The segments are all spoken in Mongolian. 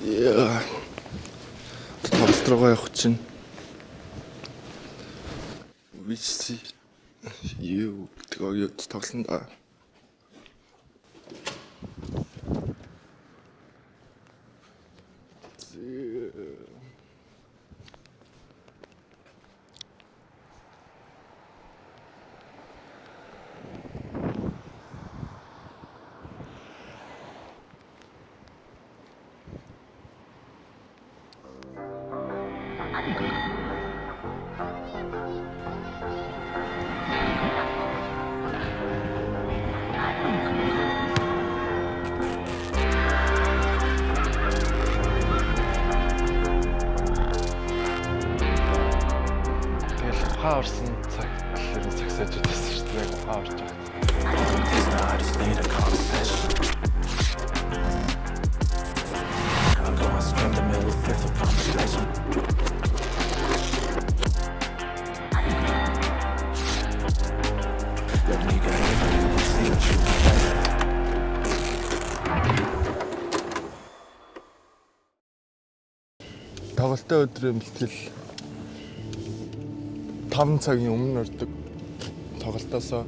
Яа. Тоглолтоо явах чинь. Вичси. Юу тэгээ тоглоно да. Хаорсон цаг тэгэхээр цагсааж байсан шүү дээ. Хаорч байгаа. Тоглолтын өдрийн бэлтгэл 5 цагийн өмнө ордог тоглолтоосоо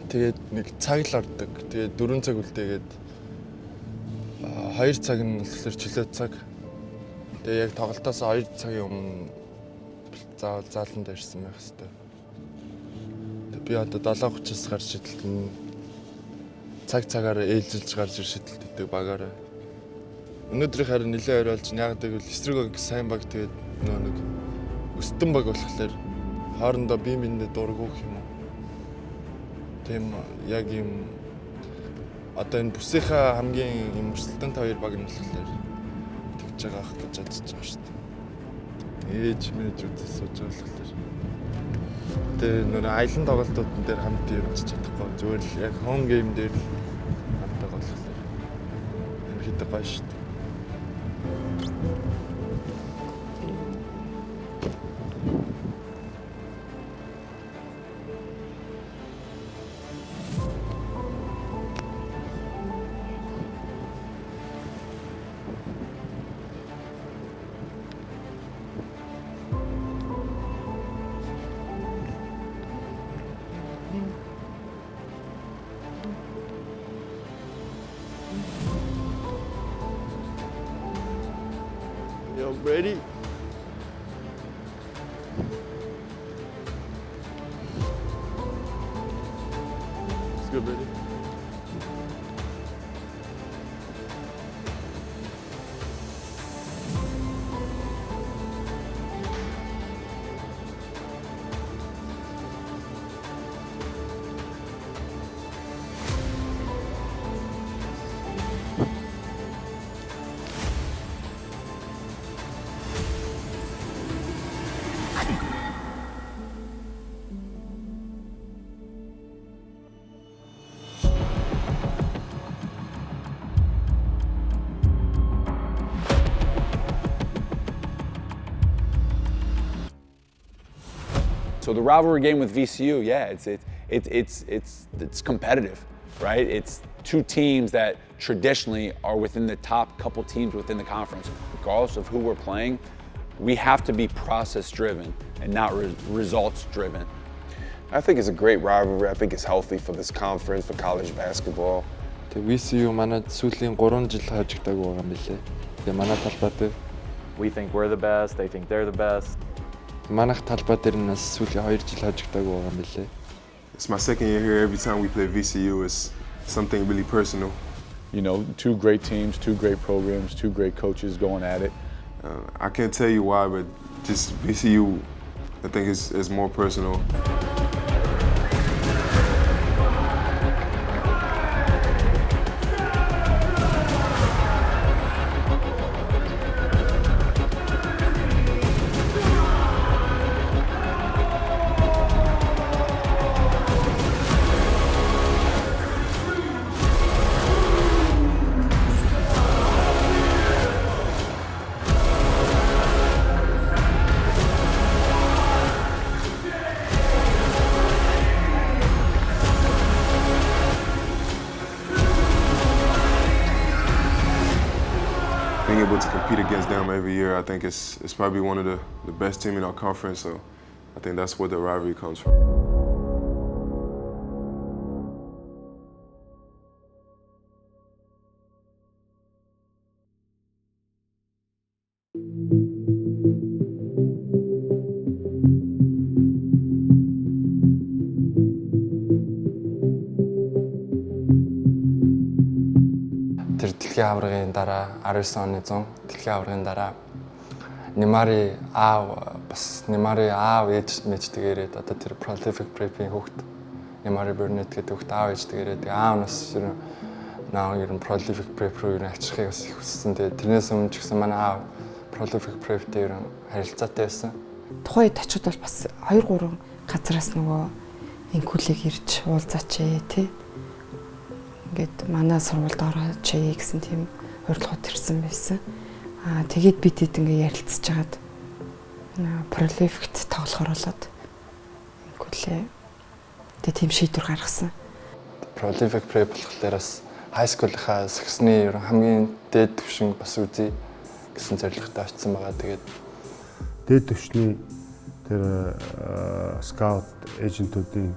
тэгээд нэг цаг л ордог. Тэгээд 4 цаг үлдээгээд 2 цаг нь болохоор чөлөө цаг. Тэгээд яг тоглолтоосоо 2 цагийн өмнө зааланд ирсэн байх хэвээр. Тэгээд би одоо 7:30-аас гарч шидэлтэн цагаар ээлжилж гарч ир шидэлтдэг багаараа. Өнөөдрийн харин нэлээд ойр болж яг гэвэл эсрэг сайн баг тэгээд нэг өстөн баг болохоор хоорондоо бие биендээ дургуух юм уу. Тийм яг юм одоо энэ бүсийнхаа хамгийн юм өрсөлдөөнтэй хоёр баг нь болохоор тэгж байгаа ах гэж бодож байгаа шүү дээ. Ээж минь зүгтээ сууж байгаа болохоор. Тэгээ нөр аялан тоглолтуудын дээр хамт явж чадахгүй зүгээр л яг home game дээр л хамтаа болохоор. Энэ хэд гоё шүү дээ. Yo, ready? Let's go, ready? So the rivalry game with VCU, yeah, it's competitive, right? It's two teams that traditionally are within the top couple teams within the conference. Regardless of who we're playing, we have to be process-driven and not results-driven. I think it's a great rivalry. I think it's healthy for this conference, for college basketball. VCU манад сүүлийн 3 жил хажигдаагүй байгаа юм билээ. Тэгээ манай талбай дээр we think we're the best, they think they're the best. Манайх талбай дээр нас сүүлийн 2 жил хажигдаагүй байгаа юм билээ. It's my second year here. Every time we play VCU, it's something really personal. You know, two great teams, two great programs, two great coaches going at it. I can't tell you why, but just VCU, I think is more personal. being able to compete against them every year, I think it's probably one of the best team in our conference. So I think that's where the rivalry comes from. Тэр дэлхийн аваргын дараа 19 оны 100 дэлхийн аваргын дараа Немари аав ээж мэждэг ирээд одоо тэр prolific prep-ийн хүүхд Немари Burnett гэдэг хүүхд аав ээждэг ирээд аавнаас ер нь prolific prep руу ер нь ачрахыг бас их хүссэн. Тэгээд тэрнээс өмнө ч гэсэн манай аав prolific prep-тэй ер нь харилцаатай байсан. Тухайн үед очиод бол бас 2-3 газараас нөгөө инкулиг ирж уулзаач тий. Ингээд манай сургуульд орооч гэсэн тийм урилгууд ирсэн байсан. Тэгээд бид хэд ингээ ярилцж хагаад prolific-т тоглохоор болоод инкулээ тэгээд тийм шийдвэр гаргасан. Prolific prep болохоор бас high school-ийнхаа сагсны ер нь хамгийн дээд түвшин бас үзье гэсэн зорилготой очсон байгаа. Тэгээд дээд түвшний тэр скаут эйжентүүдийн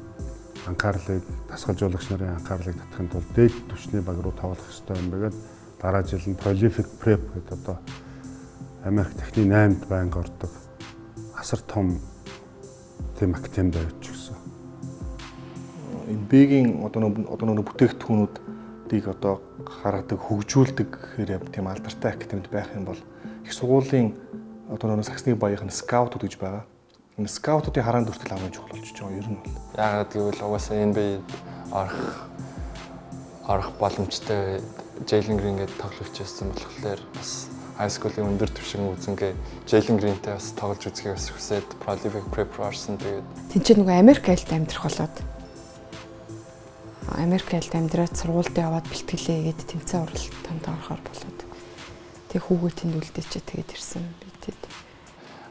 анхаарлыг дасгалжуулагч нарын анхаарлыг татахын тулд дээд түвшний баг руу тоглох ёстой юм байгаад дараа жил нь prolific prep гэдэг одоо Америк техникийн 8-д байнга ордог асар том тийм академид явж гисэн. Энэ бигийн одоо нэг бүтээгдэхүүнүүдийг одоо гаргадаг, хөгжүүлдэг гэхээр тийм алдартай академид байх юм бол их сургуулийн одоо нэг саксны баяхын скаутууд гэж байгаа. Энэ скаутуудын хараанд хүртэл хамгийн чухал болж байгаа юм ер нь бол. Яагаад гэвэл угаасаа NBA орох боломжтой Jalen Green гэдэг тоглогч байсан болохоор бас high school-ийн өндөр түвшин үзэнгээ Jalen Green-тэй бас тоглож үзэхийг бас хүсээд prolific prep орсон. Тэгээд Тинчээ нөгөө Америк айлд амьдрах болоод Америк айлд амьдраад сургуульд яваад бэлтгэлээ гээд тэмцээн уралтанд орохоор болоод тэг хүүгээ тэнд үлдээчээ тэгээд ирсэн бидэд.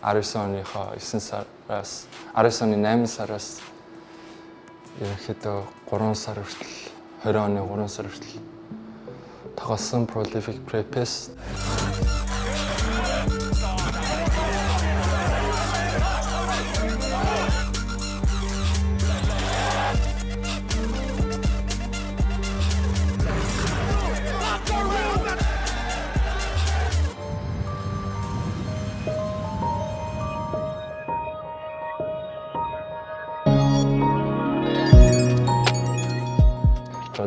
19 оныхоо 9 сараас 19 оны 8 сараас ерөнхийдөө 3 сар хүртэл 20 оны 3 сар хүртэл тоглосон prolific prep-с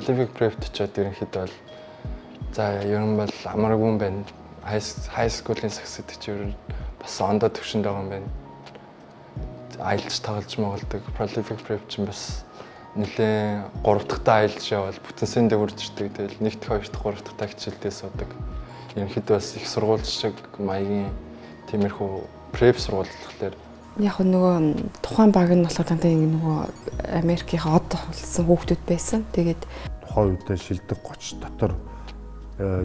prolific prep-т ч ерөнхийдөө бол за ер нь бол амаргүй юм байна. High school-ийн сагсад ч ер нь бас ондоо төвшөнд байгаа юм байна. Аялж тоглож моголдог prolific prep чинь бас нэлээд 3 дахьтаа аялж явал бүтэнсэндээ хүрч ирдэг. Тэгэл 1 дахь 2 дахь 3 дахьтаа хичээлдээ суудаг. Ерөнхийдөө бас их сургууль шиг маягийн тиймэрхүү prep сургууль болохоор Яг нөгөө тухайн баг нь болохоор дандаа нөгөө Америкийн од болсон хүүхдүүд байсан. Тэгээд Тухайн үедээ шилдэг 30 дотор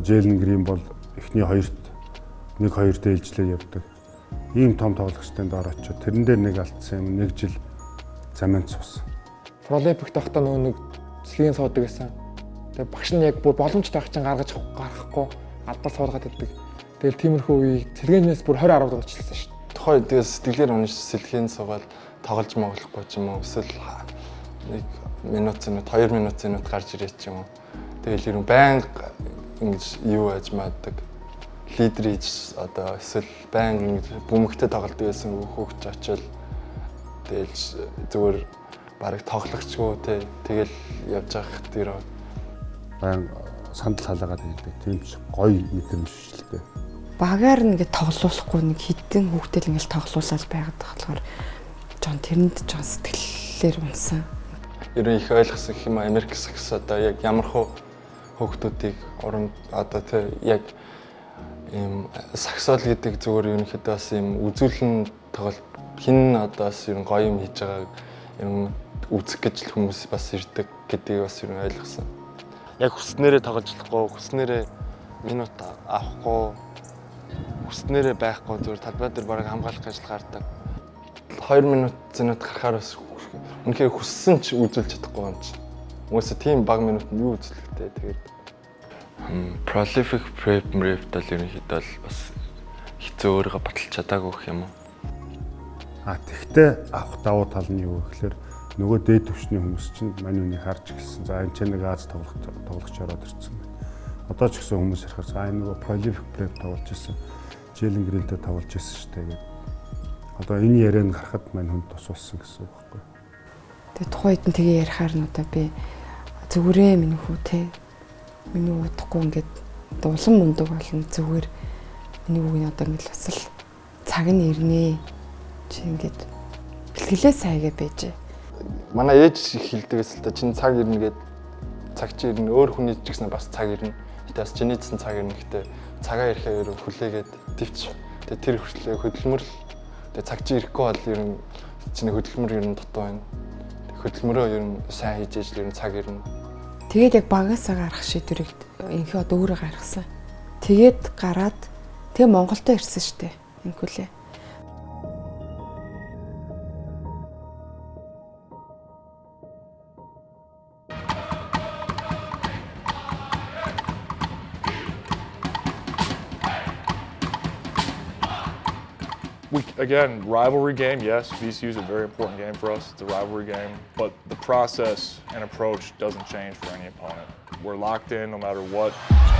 Jalen Green бол эхний 2-т 1-2 дээлжлээ явдаг. Ийм том тоглогчтой доор очиод тэрэн дээр нэг алдсан юм 1 жил заманд суусан. Prolific тахта нөгөө нэг цэгийн суудаг гэсэн. Тэгээ багш нь яг бүр боломж таах чинь гаргахгүй алдаа суулгаад байдаг. Тэгэл тиймэрхүү үеийг цэргэнээс бүр 20 10 дуурчлсан шүү дээ. тухайн үед сэтгэлээр унж сэлхийн суугаад тоглож моглохгүй ч юм уу эсвэл 1 минут 2 минут гарч ирээ ч юм уу. Тэгэл ер нь байнга ингэж юу яаж маадаг лидер хийж одоо эсвэл байнга ингэж бүмэгтэй тоглолдог байсан хүүхч очил тэгэл зүгээр барыг тоглохчгүй тэгэл явж байгаа тэр байнга сандал халаагаад байдаг. Тийм ч гоё мэдрэмж шүү дээ. багаар ингээд тоглоулахгүй нэг хитэн хүүхдэл ингээд тоглоулаад байгаад болохоор жон тэрэнд жон сэтгэлээр унсан. Ер нь их ойлгосон юм Америк сакс одоо яг ямар хүүхдүүдийг уран одоо тэг яг ийм саксол гэдэг зүгээр ерөнхийдөө бас ийм үзүүлэн тоглолт хин одоо бас ер нь гоё юм хийж байгааг юм үзэх гэж хүмүүс бас ирдэг гэдгийг бас ер нь ойлгосон. Яг хүснээрээ тоглож болохгүй, хүснээрээ минут авахгүй, хүснээрээ байхгүй зүгээр талбай дээр бараг хамгаалах ажил гардаг. 2 минут гарахаар бас үнэхээр хүссэн ч үзүүлж чадахгүй юм чи. Угаасаа тийм баг минут нь юу үзүүлэхтэй тэгээд Prolific prep бол ерөнхийдөө бол бас хэцүү өөрийгөө баталж чадаагүй гэх юм уу. Тэгтээ авах давуу тал нь юу вэ гэхээр нөгөө дээд түвшний хүмүүс чинь мань үнийг харж эхэлсэн. За энэ ч нэг Аз тоглогч ороод ирсэн байна. Одоо ч гэсэн хүмүүс ярихаар энэ нөгөө Prolific prep тоглож ирсэн. Jalen Green-тэй тоглож ирсэн шүү дээ гэдэг. Одоо энэ яриаг харахад мань хүнд тус болсон гэсэн үг байхгүй. Тэгээ тухайн үед нь тэгээ ярихаар нь одоо би зүгээрээ минь хүү те. Миний удахгүй ингээд улам мундаг болно зүгээр миний үгийн одоо ингээд бас л цаг нь ирнэ. Чи ингээд бэлтгэлээ сайгээ байжээ. Манай ээж хэлдэгээс л та чинь цаг ирнэ гэд цаг чи ирнэ өөр хүний ч гэсэн бас цаг ирнэ. Гэтэ бас чиний гэсэн цаг ирнэ гэхдээ цагаа ирэхээр хүлээгээд төвч. Тэгээ тэр хүртлээ хөдөлмөр л тэгээ цаг чи ирэхгүй бол ер нь чиний хөдөлмөр ер нь дутуу байна. Хөдөлмөрөө ер нь сайн хийж ээж ер нь цаг ирнэ. Тэгээд яг багасаа гарах шийдвэрийг инхээ одоо өөрөө гаргасан. Тэгээд гараад тэгээ Монголдо ирсэн шүү дээ. Инхүүлээ. Again, rivalry game, yes. VCU is a very important game for us. It's a rivalry game, but the process and approach doesn't change for any opponent. We're locked in no matter what.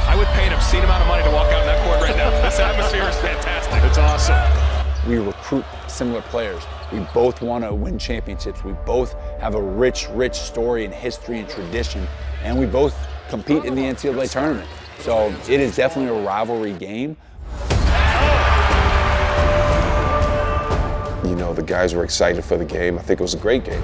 I would pay an obscene amount of money to walk out in that court right now. This atmosphere is fantastic. It's awesome. We recruit similar players. We both want to win championships. We both have a rich, rich story and history and tradition, and we both compete in the NCAA tournament. So it is definitely a rivalry game. You know, the guys were excited for the game. I think it was a great game.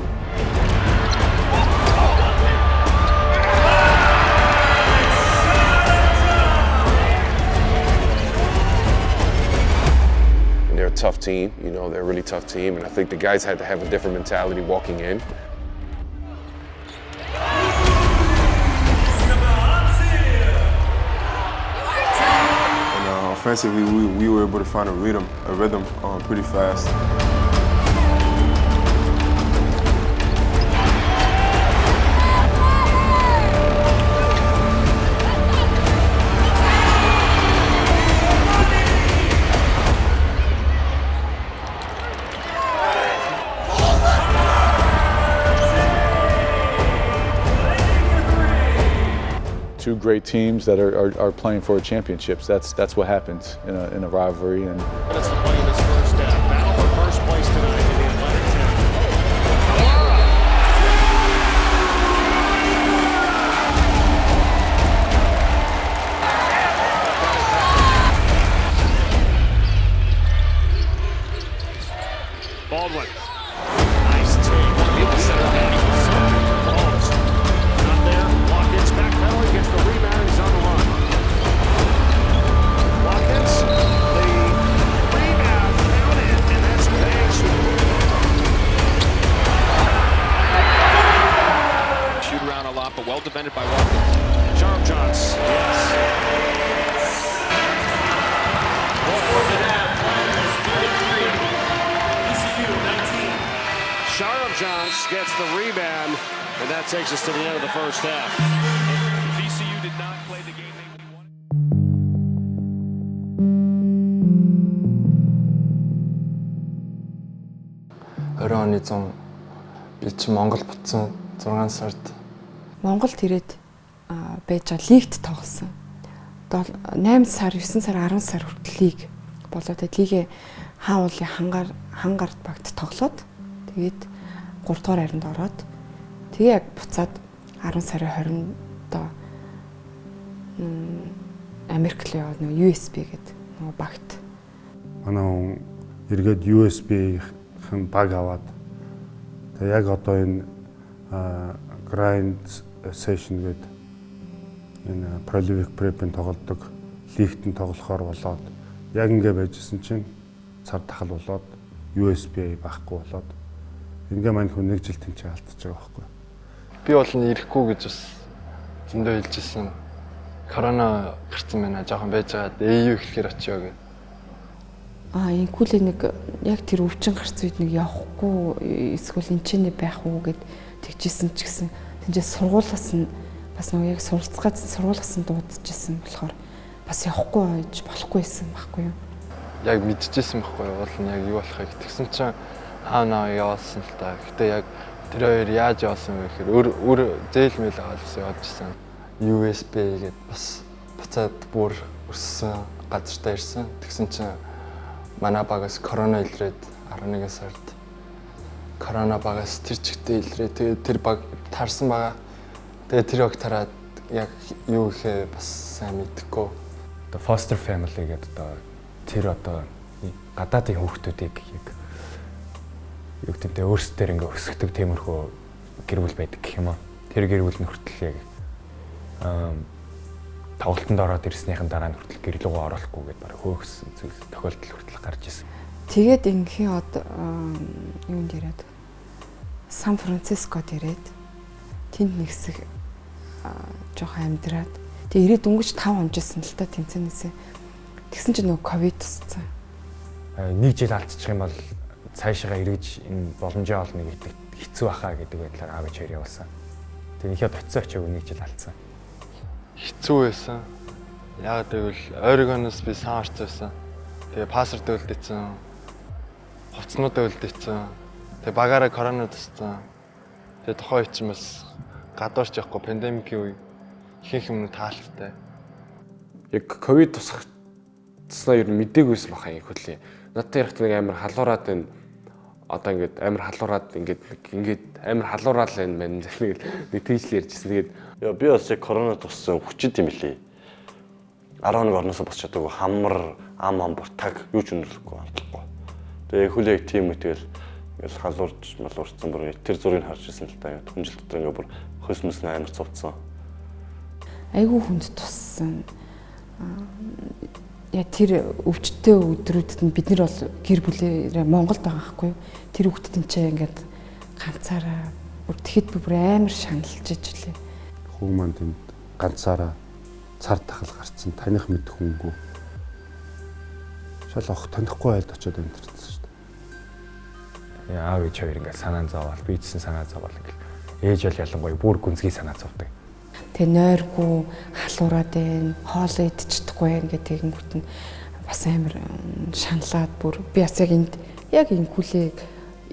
And they're a tough team, you know, they're a really tough team, and I think the guys had to have a different mentality walking in. Offensively, we were able to find a rhythm pretty fast. Two great teams that are playing for championships. That's what happens in a rivalry. And that's the play of this first half. Battle for first place tonight in the Atlantic 10. Baldwin. Nice take. People center back. Balls. Not there. Watkins back pedal. Gets the rebound. He's on the run. Watkins. The rebound counted. And that's Page. Shoot around a lot, but well defended by Watkins. Sharp Johns. Sharp Johns gets the rebound, and that takes us to the end of the first half. VCU did not play the game they wanted. Оройн 100 би чи Монгол буцсан 6 сард Монголд ирээд байж байгаа лигт тоглосон. 8 сар, 9 сар, 10 сар хүртэл лиг болоо. Тэгээд лигээ хаан уулын хангарт багт тоглоод тэгээд 3 дугаар хайранд ороод тэгээ яг буцаад 10 сарын 20-нд Америк руу яваад нөгөө USB гэдэг нөгөө багт. Манай хүн эргээд USB-ийн баг аваад тэгээ яг одоо энэ grind session гэдэг энэ Prolific prep-ийн тоглодог лигт нь тоглохоор болоод яг ингэ байжсэн чинь цар тахал болоод USB байхгүй болоод ингээ мань хүн 1 жил тэнцээ алдчихж байгаа байхгүй. би бол нь ирэхгүй гэж бас зөндөө хэлжсэн. Корона гарсан байна. Жоохон байж байгаа. AU эхлэхээр очиё гэв. Инкүүлээ нэг яг тэр өвчин гарсан үед нэг явахгүй эсвэл энэ ч нэ байх уу гэд тэгжсэн ч гэсэн тэнцээ сургуулаас нь бас нөгөө яг сургуулгасан дуудчихсан болохоор бас явахгүй байж болохгүй байсан байхгүй юу? Яг мэдчихсэн байхгүй юу? Уул нь яг юу болохыг. Тэгсэн чинь аав наваа явуулсан л та. Гэтэ яг тэр хоёр яаж явуулсан вэ гэхээр өөр зээл мэйл аваад явуулжсэн. USB гээд бас буцаад бүр өссөн газартаа ирсэн. Тэгсэн чинь манай багаас корона илрээд 11 сард корона багаас тэр чигтээ илрээ. Тэгээд тэр баг таарсан байгаа. Тэгээд тэр баг тараад яг юу гэхээ бас сайн мэдэхгүй. Одоо foster family гэдэг одоо тэр одоо гадаадын хүүхдүүдийг яг юу гэдэг өөрсдөр ингээ өсгдөг тиймэрхүү гэр бүл байдаг гэх юм аа. Тэр гэр бүл нь хүртэл яг тоглолтонд ороод ирснийхэн дараа нь хүртэл гэр лугаа оруулахгүй гэдээ бараг хөөхсөн зүйл тохиолдол хүртэл гарч ирсэн. Тэгээд ингийн юунд ирээд Сан Францискод ирээд тэнд нэгсэг жоохон амьдраад тэгээ ирээд өнгөж 5 хонжсэн л та тэмцэнээсээ. Тэгсэн чинь нөгөө ковид тусцсан. Нэг жил алдчих юм бол цаашаа эргэж энэ боломжоо олно гэдэг хэцүү баха гэдэг байдлаар аав ээж хоёр явуулсан. Тэгээ ихэд очисон очиагүй нэг жил алдсан. Хэцүү байсан. Яг тэгвэл Орегоноос би сан орсон байсан. Тэгээ пассворд өлдөцсөн. Хувцснууд өлдөцсөн. Тэгээ багаараа корона туссан. Тэгээ тухайн үед чинь бас гадуурч явахгүй пандемикийн үе ихэнх юм таалттай. Яг ковид тусахснаа ер нь мдэггүйсэн баха их хөлийн. Надад ярих нэг амар халуураад байна. Одоо ингээд амар халуураад ингээд амар халуураад байна мэн нэг тийжл ярьжсэн. Тэгээд би бас яг корона туссан хүчит юм лээ. 11 орноосоо босч чадаагүй хамар ам буртаг юу ч өнөрлөхгүй амтлахгүй. Тэгээ хөлөө яг тийм үтгэл ингээд халуурч малуурцсан бүр тэр зургийг харж ирсэн л та. Хүнжил дотор ингээд бүр хөсмөс амар цовцсон. Айгүй хүнд туссан. Яа тэр өвчтөе өдрүүдэд нь бид нар бол гэр бүлээрээ Монголд байгаа байхгүй юу? Тэр хүүхдэд чинь ингээд ганцаараа бүр тэгэхэд би бүр амар шаналж ижлээ. Хүү маань тэнд ганцаараа цар тахал гарцсан таних мэд хүнгүй. Шал ох танихгүй байлд очиод амьдэрсэн шүү дээ. Аав ээж хоёр ингээд санаа зовоол, бичсэн санаа зовоол ингээд ээж бол ялангуяа бүр гүнзгий санаа зовдөг. Тэ нойргүй халуураад байна, хоол идчихдэггүй ингээд тэгэнгүүт нь бас амар шаналаад бүр би бас яг энэ хүлээг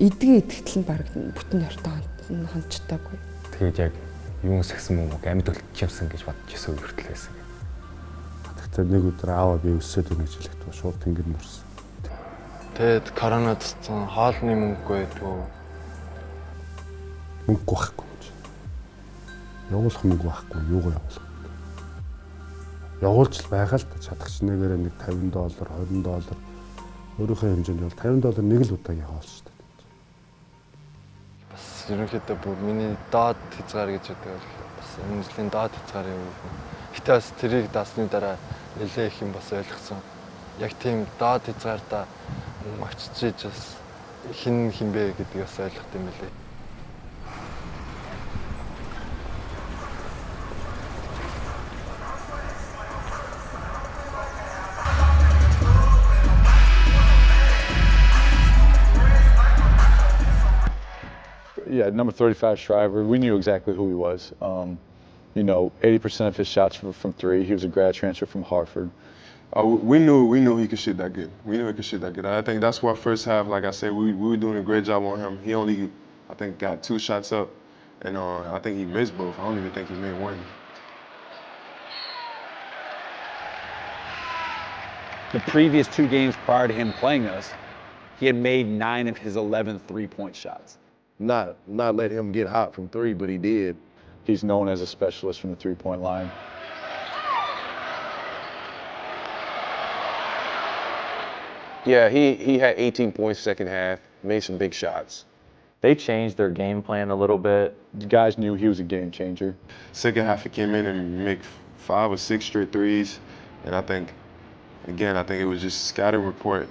идэгтэл нь баг бүтэн нойртой хончтойггүй. Тэгээд яг юун сагсан юм уу амьд өлтчихсэн гэж бодож ирсэн үе хүртэл байсан. Тэгтээ нэг өдөр ааваа би өсөөд өгнө гэж хэлэхдээ шууд тэнгэр нурсан. Тэгээд корона туссан хоолны мөнгөгүй байдгүй. Мөнгө байхгүй. Явуулах мөнгө байхгүй юугаа явуулах. Явуулж л байгаа л та чадах чинээгээр нэг $50, $20 өөрийнхөө хэмжээнд бол $50 нэг л удаагийн хоол шүү дээ. Бас ерөнхийдөө бүр миний доод хязгаар гэж байдаг бас энэ жилийн доод хязгаар юм. Гэтэ бас тэрийг даасны дараа нэлээ их юм бас ойлгосон. Яг тийм доод хязгаартаа очиж бас хин бэ гэдгийг бас ойлгох юм билээ. Yeah, number 35 Shriver, we knew exactly who he was. 80% of his shots were from three. He was a grad transfer from Harvard. We knew he could shoot that good. We knew he could shoot that good. I think that's why first half, like I said, we were doing a great job on him. He only, I think, got 2 shots up, and I think he missed both. I don't even think he made one. The previous 2 games prior to him playing us, he had made 9 of his 11 3-point shots. Not let him get hot from 3, but he did. He's known as a specialist from the 3-point line. Yeah, he had 18 points second half, made some big shots. They changed their game plan a little bit. The guys knew he was a game changer. Second half, he came in and make 5 or 6 straight threes, and I think it was just scattered report.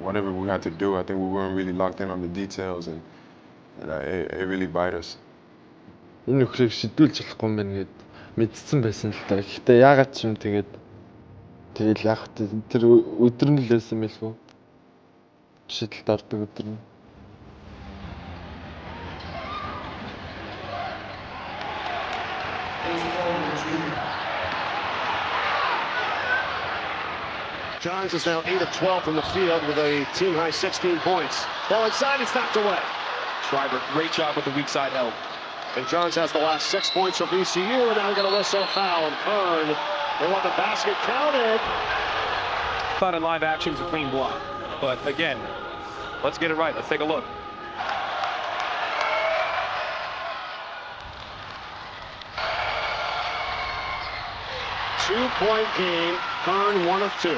Whatever we had to do, I think we weren't really locked in on the details, and it really bite us. Энэ өхрийг шидүүлж болохгүй юм байна гэд мэдсэн байсан л та. Гэхдээ яагаад ч юм тэгэл яг тэр өдөр нь л байсан байлгүй. Шидэлд ордог өдөр нь. Johns is now 8 of 12 from the field with a team-high 16 points. Ball inside, it's knocked away. Schreiber, great job with the weak side help. And Johns has the last 6 points for VCU, and now we're going to whistle foul. And Kern will let the basket counted. Thought in live action was a clean block. But again, let's get it right. Let's take a look. Two-point game. Kern 1 of 2.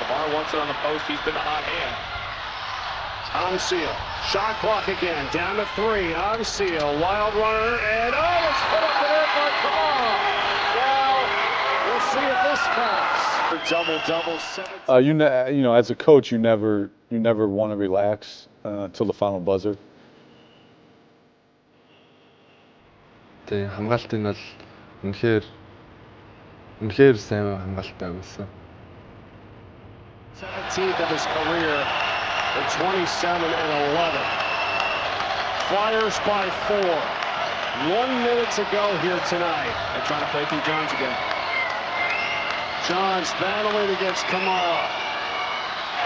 Lamar wants it on the post. He's been a hot hand. On Seal. Shot clock again. Down to 3. On Seal. Wild runner. And it's put up and in by Kamara. Well, we'll see if this counts. Double-double. 7. You know, as a coach, you never want to relax until the final buzzer. Тэгээ хамгаалтын бол үнэхээр сайн хамгаалтай байсан. 17th of his career at 27 and 11. Flyers by 4. 1 minute to go here tonight. They're trying to play through Johns again. Johns battling against Kamara.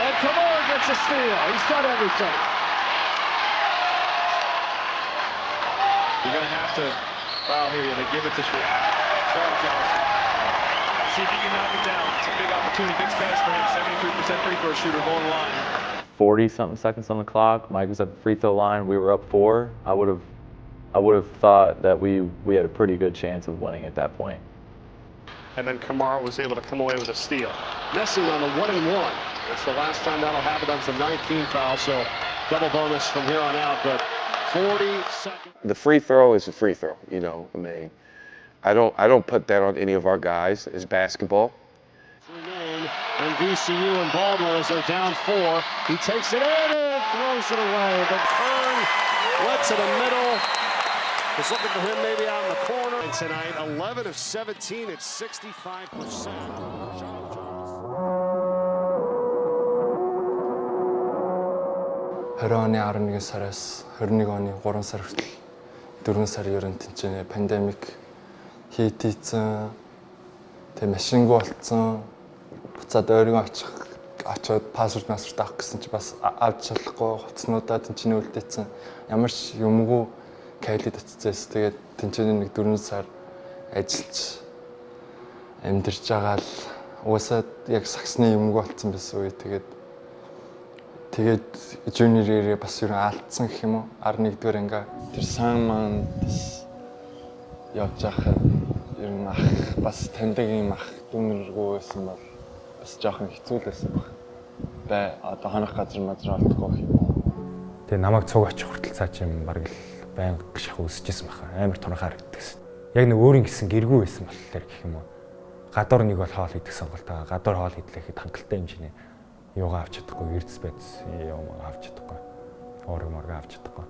And Kamara gets a steal. He's done everything. You're going to have to foul here. They give it to Charles Johnson. See if he can knock it down. It's a big opportunity, big stats for him. 73% free throw shooter going to the line. 40-something seconds on the clock. Mike was at the free throw line. We were up 4. I would have thought that we had a pretty good chance of winning at that point. And then Kamara was able to come away with a steal. Messing on the 1-and-1. It's the last time that'll happen on some 19 fouls, so double bonus from here on out. But 40 seconds. The free throw is a free throw. You know, I mean, I don't put that on any of our guys. It's basketball. And VCU and Baltimore as they're down 4. He takes it in and throws it away. But Kern lets it in the middle. He's looking for him maybe out in the corner. And tonight, 11 of 17 at 65%. Оны 11 сараас 21 оны 3 сар хүртэл 4 сар ерөн тэнцэнэ пандемик хийтийцэн тэг машингуу болцсон буцаад өөрийгөө очиод пассворд авах гэсэн чи бас авч чадахгүй хувцснуудаа тэнцэнэ үлдээсэн ямар ч юмгүй кайлид очицээс тэгээд тэнцэнэ нэг 4 сар ажиллаж амьдарч байгаа л уусаад яг саксны юмгүй болцсон байсан үе тэгээд жуниорээрээ бас ерөн алдсан гэх юм уу 11-р анги тэр сан маань явж байхад ерөн ах бас таньдаг юм ах дүнэргүй байсан бол бас жоохон хэцүү л байсан баг. Одоо ханах газар олдохгүй юм уу. Тэгээ намайг цуг очих хүртэл цаа чим бараг л байнга шах үсчихсэн баха. Амар тунхаа харагддагсэн. Яг нэг өөрийн гисэн гэргүй байсан болохоор гэх юм уу. Гадуур нэг бол хоол идэх сонголт байгаа. Гадуур хоол идлэхэд хангалттай хэмжээний юугаа авч чадахгүй, эрдэс байц юм авч чадахгүй. Оргоморго авч чадахгүй.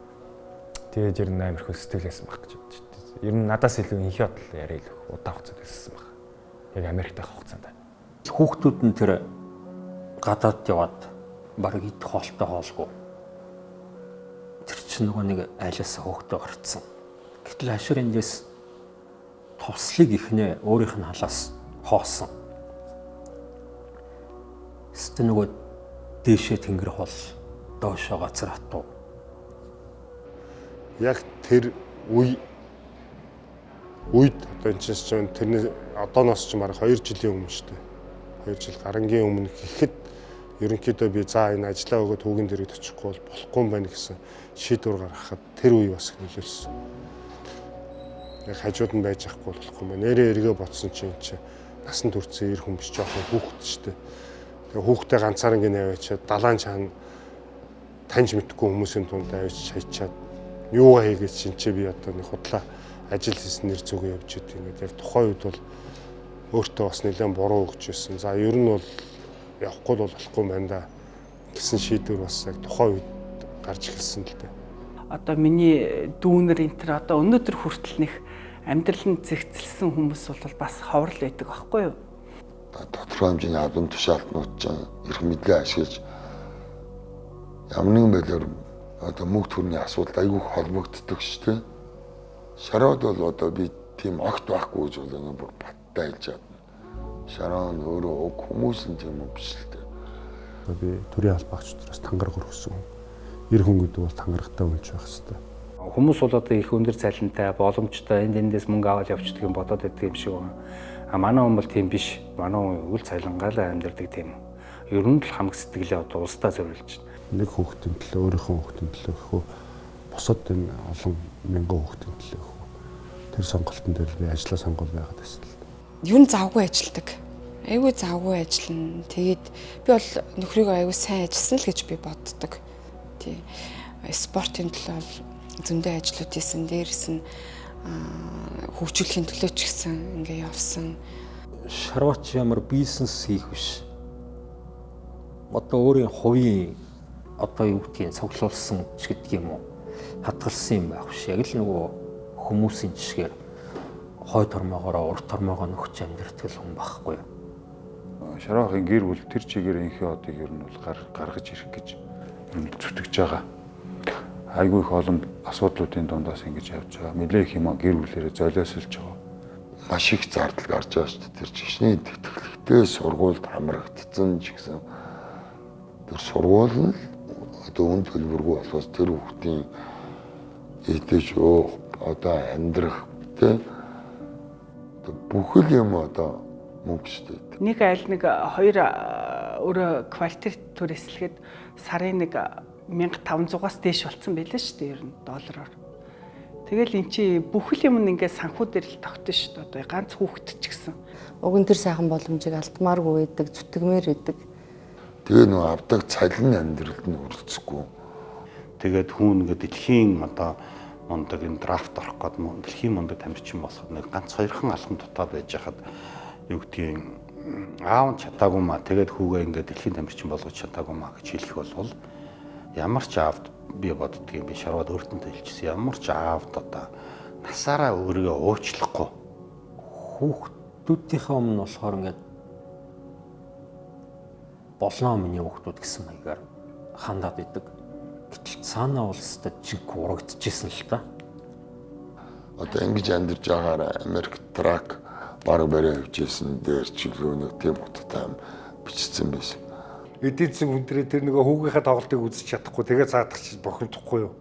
Тэгээд ер нь амар их сэтгэлээсэн баг гэж бодчих. Ер нь надаас илүү инхий бодол яриа л удаа хугацаад байсан баг. Яг Америкт байх хугацаанд. Хүүхдүүд нь тэр гадаад яваад бараг идэх хоолтой хоолгүй. Тэр чинь нөгөө нэг айлаас хөөгдөө гарцсан. Гэтэл хашир эндээс туслыг ихнээ өөрийнх нь халаас хоосон. Эсвэл нөгөө дээшээ тэнгэр хол доошоо газар хатуу. Яг тэр үед одоо энэ чинь тэрний одооноос ч марах 2 жилийн өмнө шүү дээ. 2 жил гарангийн өмнө гэхэд ерөнхийдөө би за энэ ажиллаа өгөөд хүүгийн дэргэд очихгүй болохгүй юм байна гэсэн шийдвэр гаргахад тэр үе бас нөлөөлсөн. Яг хажууд нь байж ахгүй болохгүй юм. Нэрээ эргээ бодсон чинь насан туршсан ир хүн биш жоохон хүүхэд шүү дээ. Тэгээ хүүхдээ ганцаараа ингэ аваачаад далайн чаана таньж мэдгүй хүмүүсийн тунд авч хайчаад юугаа хийгээд шинчээ би одоо нэг худлаа ажил хийсэн нэр зүгөө явж идэв. Ингээд яг тухайн үед бол өөртөө бас нэлээд буруу өгч байсан. За ер нь бол явахгүй бол болохгүй юм байна да гэсэн шийдвэр бас яг тухайн үед гарч ирсэн л дээ. Одоо миний дүүнэр энэ төр одоо өнөөдөр хүртэл нэг амьдрал нь зэгцэлсэн хүмүүс бол бас ховрол байдаг байхгүй юу? Тодорхой хэмжээний албан тушаалтнууд ч их мэдлэг ашиглаж ямар нэгэн байдлаар одоо мөнгө төрний асуудал айгүй холбогддог шүү дээ. Шараад бол одоо би тийм огт байхгүй гэж бол бүр баттай хэлж чадна. Шарон өөрөө уг хүмүүс нь тийм юм биш л дээ. Би төрийн албаагч учраас тангараг өргөсөн. Эр хүн гэдэг бол тангарагтай үнч байх хэрэгтэй. Хүмүүс бол одоо их өндөр цалинтай, боломжтой эндээс мөнгө аваад явчихдаг юм бодоод байдаг юм шиг байна. А манай хүн бол тийм биш. Манай хүн үл цалингаалаа амьдардаг тийм. Ер нь л хамаг сэтгэлээ одоо улсдаа зориулж байна. Нэг хүүхдийн төлөө, өөрийнхөө хүүхдийн төлөө гэхүү бусад энэ олон мянган хүүхдийн төлөө гэхүү. Тэр сонголтын дээр би ажиллаа сонгол байгаад байсан л. Юу н завгүй ажилдаг. Айгүй завгүй ажиллана. Тэгээд би бол нөхрийгөө айгүй сайн ажилласан л гэж би боддог. Тий. Спортын төлөө зөндөө ажлууд хийсэн. Дээрээс нь хөгжүүлэхийн төлөө ч гэсэн ингээ явсан. Шарваач ямар бизнес хийх биш. Одоо өөрийн хувийн одоо юу гэдгийг цуглуулсан ч гэдэг юм уу хатгалсан юм байх биш. Яг л нөгөө хүмүүсийн жишгээр хой тормоогоор урт тормоогоо нөхч амьдрэх хүн байхгүй юу? Шарвахын гэр бүл тэр чигээр инхээ одыг ер нь бол гаргаж ирэх гэж зүтгэж байгаа. Айгүй их олон асуудлуудын дундаас ингэж явж байгаа. Нэлээх юм гэр бүлээрээ золиослж байгаа. Маш их зардал гарч байгаа шүү дээ. Тэр жишний тэтгэлэгтэй сургуульд хамрагдсан ч гэсэн тэр сургууль нь одоо үн төлбөргүй болохоос тэр хүүхдийн идэж уух одоо амьдрах тэ бүхэл юм одоо мөнгө шүү дээ. Нэг айл нэг хоёр өөрөө квартир түрээслэхэд сарын нэг 1500-аас дээш болцсон байлаа шүү дээ ер нь доллараар. Тэгэл эн чи бүхэл юм ингээд санхүү дээр л тогтно шүү дээ. Одоо ганц хүүхэд ч гэсэн. Уг нь тэр сайхан боломжийг алдмааргүй байдаг, зүтгэмээр байдаг. Тэгээ нөө авдаг цалин амьдралд нь хүрэлцэхгүй. Тэгээд хүн ингээд дэлхийн одоо мундаг энэ драфт орох гээд дэлхийн мундаг тамирчин болоход нэг ганц хоёрхан алхам дутаад байж хахад юу гэдгийг аав нь чадаагүй маа тэгээд хүүгээ ингээд дэлхийн тамирчин болгож чадаагүй маа гэж хэлэх бол ямар ч аавд би боддөг юм би шарваад өөртөө хэлчихсэн ямар ч аавд одоо насаараа өөрийгөө уучлахгүй хүүхдүүдийнхээ өмнө болохоор ингээд болноо миний хүүхдүүд гэсэн маягаар хандаад идэг. Гэтэл цаанаа улсад жиг урагдчихсэн л та. Одоо ингэж амьдарч байгаараа Америк трак баг барай явжсэн дээр чиглөө нэг тийм утгатай бичсэн байсан. Эдийн засаг хүндрээ тэр нэг хүүгийнхээ тоглолтыг үзэж чадахгүй тэгээ цаадахч бохимдохгүй юу.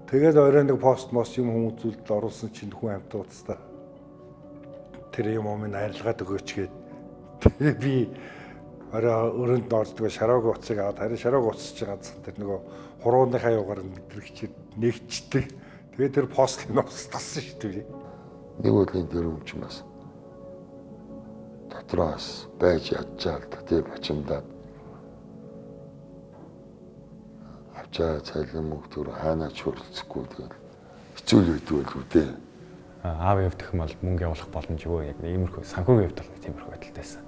Тэгээд орой нэг пост юм хүмүүзүүлд оруулсан чинь хүн амт ууцтай. Тэр юм минь арилгаад өгөөч гээд. Тэгээ би орой өрөөнд ордог шараагийн уцыг аваад харин шараагийн уцж байгаа тэр нөгөө хурууныхаа юугаар мэдрэгчээд нэгчдэг. Тэгээ тэр постыг устгасан шүү дээ. Нэг үеийн тэр юм чинь бас дотроос байж ядчаал тийм бачимдаад авчаа цайлан мөнгөөр хаанаач хөрөлцөхгүй тэгэл хэцүү л үйдэг л үдээ. Аав явдах юм бол мөнгө явуулах боломжгүй яг иймэрхүү санхүүгийн хувьд бол тиймэрхүү байдалтайсан.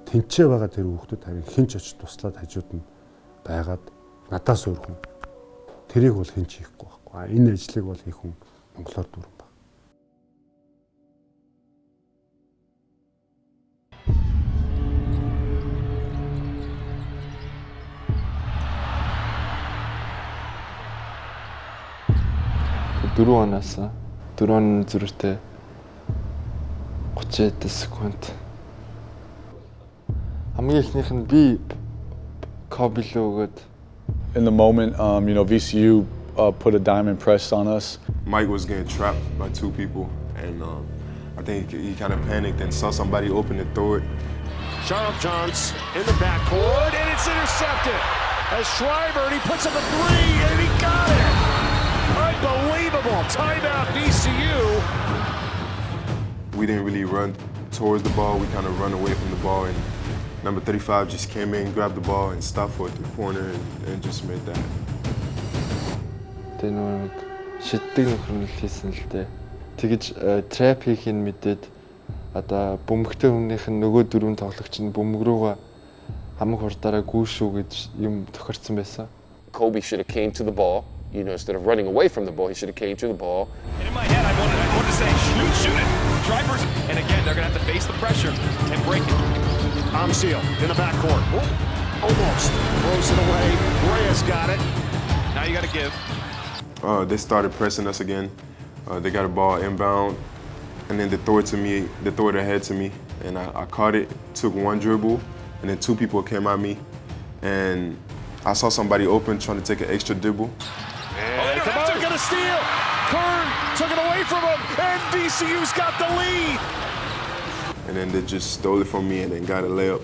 Тэнцээ байгаа тэр хүүхдүүд харин хинч очиж туслаад хажууд нь байгаад надаас өөр хүн. Тэрийг бол хинч хийхгүй байхгүй. Энэ ажлыг бол хийх хүн Монголоор дүүрэн баг. Дөрөв оноос 4 зүрхтэй 30 секунд. Хамгийн ихнийх нь би Kobe лөөгээд In the moment, VCU put a diamond press on us. Mike was getting trapped by two people, and I think he kind of panicked and saw somebody open and throw it. Charles Jones in the backcourt, and it's intercepted. As Shriver, and he puts up a three, and he got it! Unbelievable! Timeout, VCU. We didn't really run towards the ball. We kind of run away from the ball, and number 35 just came in, grabbed the ball, and stopped for the corner, and just made that. Тэр нэг шиддэг нөхрөл хийсэн л дээ. Тэгэж трап хийхийг мэдээд одоо бөмбөгтэй хүнийх нь нөгөө дөрвөн тоглогч нь бөмбөг рүүгээ хамаг хурдаараа гүйшүү гэж юм тохирсон байсан. Kobe should have came to the ball. Instead of running away from the ball, he should have came to the ball. And in my head, I wanted to say, shoot it. Drivers, and again, they're going to have to face the pressure and break it. Amseal in the backcourt. Almost. Throws it away. Reyes got it. Now you got to give. They started pressing us again. They got a ball inbound, and then they throw it to me. They throw it ahead to me, and I caught it, took one dribble, and then two people came at me, and I saw somebody open trying to take an extra dribble. And Hefner got a steal. Kern took it away from him, and VCU's got the lead. And then they just stole it from me and then got a layup.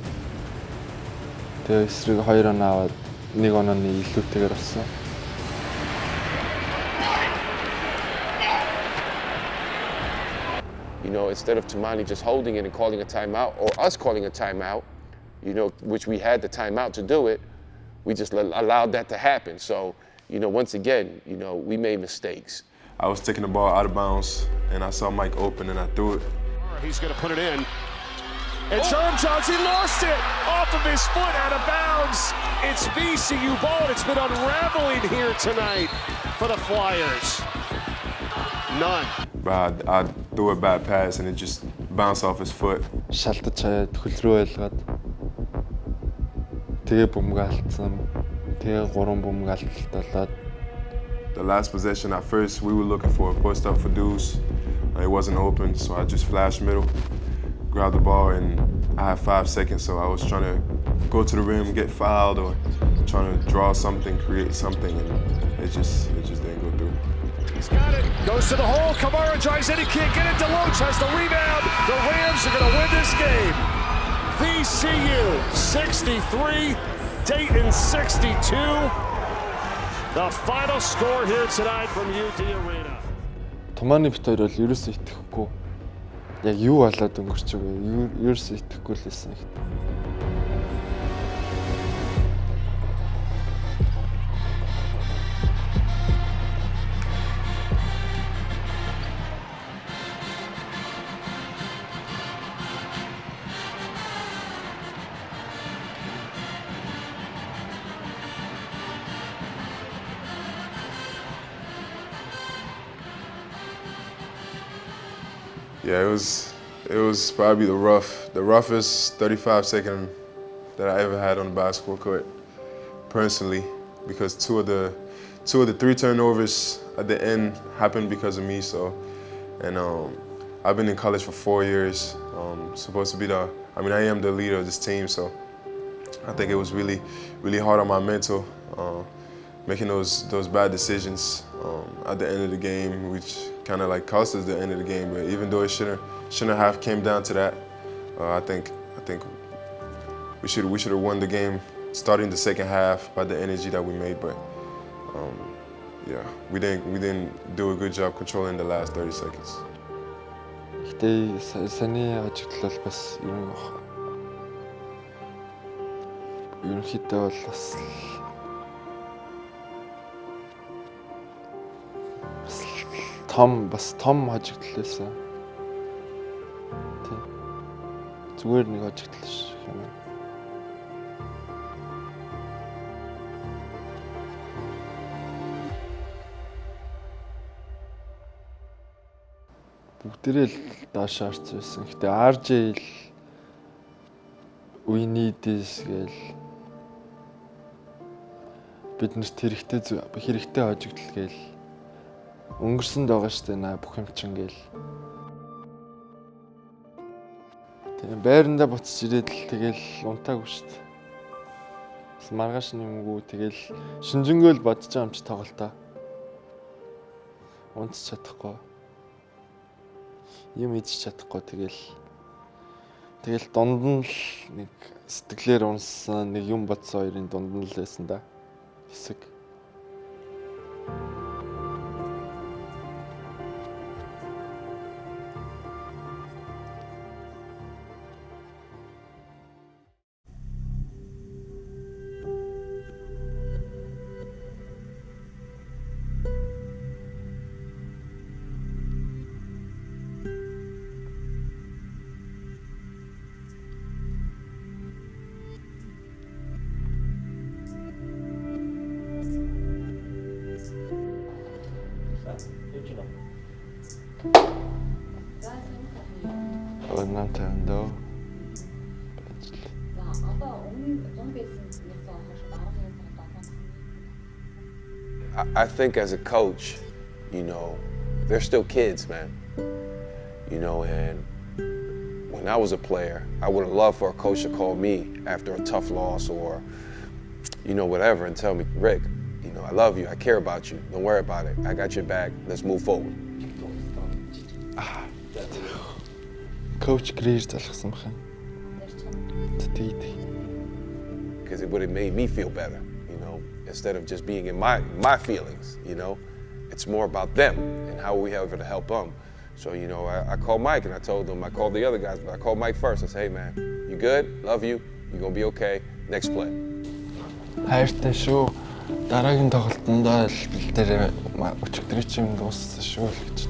Тэгээ эсрэг 2 он аваад 1 онооны илүүтэйгээр болсон. You know, instead of Toumani just holding it and calling a timeout, or us calling a timeout, you know, which we had the timeout to do it, we just allowed that to happen. So, you know, once again, you know, we made mistakes. I was taking the ball out of bounds, and I saw Mike open, and I threw it. He's going to put it in. And Sherm Johnson lost it off of his foot out of bounds. It's VCU ball. It's been unraveling here tonight for the Flyers. None. But I threw a bad pass, and it just bounced off his foot. Шалтаж хаяад хөл рүү байлгаад тэгээ бөмбөг алдсан. Тэгээ 3 бөмбөг алдталаад. The last possession, at first, we were looking for a post up for Deuce. It wasn't open, so I just flashed middle, grabbed the ball, and I had 5 seconds, so I was trying to go to the rim, get fouled, or trying to draw something, create something, and it just didn't go through. He's got it. Goes to the hole. Kamara drives in. He can't get it. Deloach has the rebound. The Rams are going to win this game. VCU 63, Dayton 62. The final score here tonight from UD Arena. Тумааны бит хоёр бол ерөөсөө итгэхгүй. Яг юу болоод өнгөрч вэ? Ерөөсөө итгэхгүй л байсан их. Yeah, it was probably the roughest 35-second that I ever had on the basketball court, personally, because two of the 3 turnovers at the end happened because of me. So, and I've been in college for 4 years. Supposed to be I am the leader of this team. So, I think it was really, really hard on my mental, making those bad decisions at the end of the game, which kind of like cost us the end of the game. But even though it shouldn't have came down to that, I think we should have won the game starting the second half by the energy that we made. But yeah, we didn't do a good job controlling the last 30 seconds. Гэтэ саний ажиглал бас ерөнхийдөө бол бас том ажиглал байсан. Тийм. Зүгээр нэг ажиглал шиг юм. Бүгдээрээ л доош харж байсан. Гэтэ RJ л we need this гэл биднэрт хэрэгтэй ажиглал гээл өнгөрсөнд байгаа штэ наа бүх юм чинь гээл. Тэгээ байрандаа буцаж ирээд л тэгэл унтаагүй штэ. Бас маргааш нэмгүй тэгэл шинжэнгөөл бодож байгаа юм чи тоглолтоо. Унтч чадахгүй. Юм идэж чадахгүй тэгэл дунд нь л нэг сэтгэлээр унсан нэг юм бодсон хоёрын дунд нь л байсан да. Хэсэг. Нантандо. I think as a coach, you know, they're still kids, man. You know, and when I was a player, I would have loved for a coach to call me after a tough loss or, you know, whatever, and tell me, Rick, you know, I love you, I care about you, don't worry about it, I got your back, let's move forward. Coach Greer залгасан бахан. Because it would have made me feel better, you know, instead of just being in my feelings, you know. It's more about them and how we have to help them. So, you know, I called Mike and I told them, I called the other guys, but I called Mike first. I said, hey man, you good? Love you. You're gonna be okay. Next play. Хайртай шүү. Дараагийн тоглолтонд л тэр өчигдрийн чим дууссан шүү л гэж.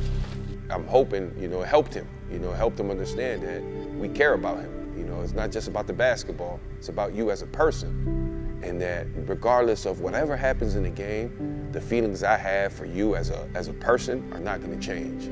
I'm hoping, you know, it helped him. You know, it helped him understand that we care about him. You know, it's not just about the basketball. It's about you as a person. And that regardless of whatever happens in the game, the feelings I have for you as a person are not going to change.